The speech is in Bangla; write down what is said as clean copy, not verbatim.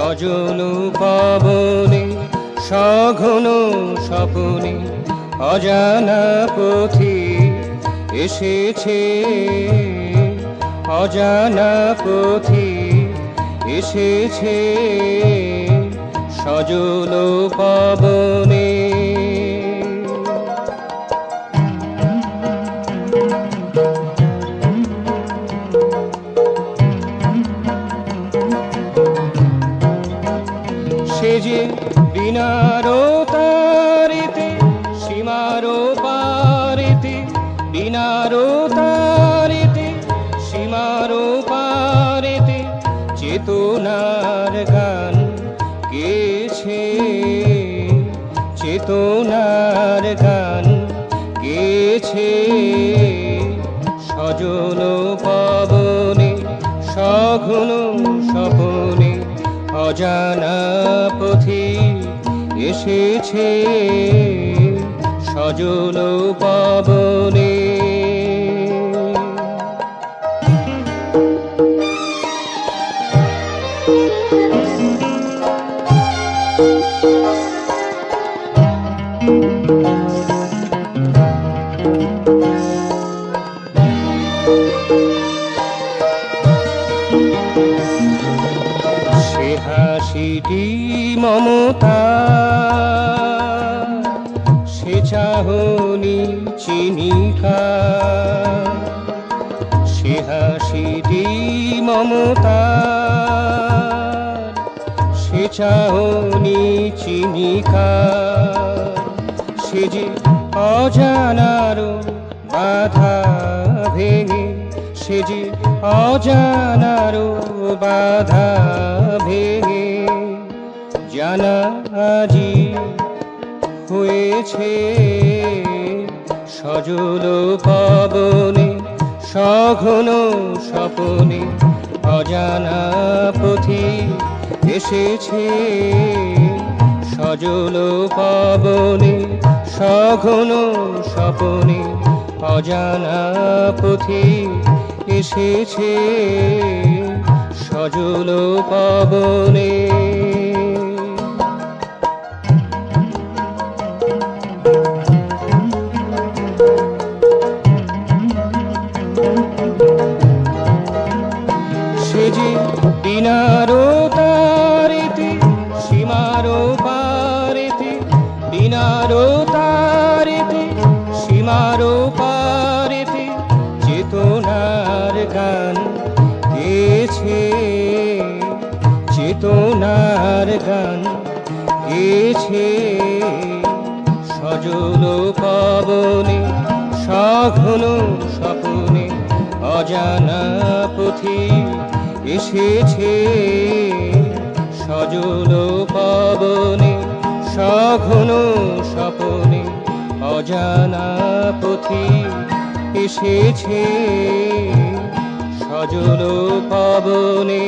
সজল পবনে সঘন স্বপনে অজানা পথে এসেছে, অজানা পথে এসেছে সজল পবনে। সে যে বিনারো তারিতে সীমারো পারিতে, বিনারো তারিতে সীমারো পারিতে চেতনার গান গেয়েছে, চেতনার গান গেয়েছে সজল পবনে সঘন স্বপনে অজানা পথে এসেছে সজল পবনে। সে হাসিটি মমতা, সে চাহনি চিনিকা, সে হাসিটি মমতা, সে চাহনি চিনিকা। সে যে অজানার বাধা ভেঙে, সে যে অজানার বাধা ভেঙে জানা আজি হয়েছে সজল পবনে সঘন স্বপনে অজানা পথে এসেছে সজল পবনে সঘন স্বপনে অজানা পথে এসেছে সজল পবনে। সে যে বিনারো তারিতে সীমারো পারিতে, বিনারো তারিতে সীমারো পারিতে চেতনার গান গেয়েছে, চেতনার গান গেয়েছে সজল পবনে সঘন স্বপনে অজানা পথে এসেছে সজল পবনে সঘন স্বপনে অজানা পথে এসেছে সজল পবনে।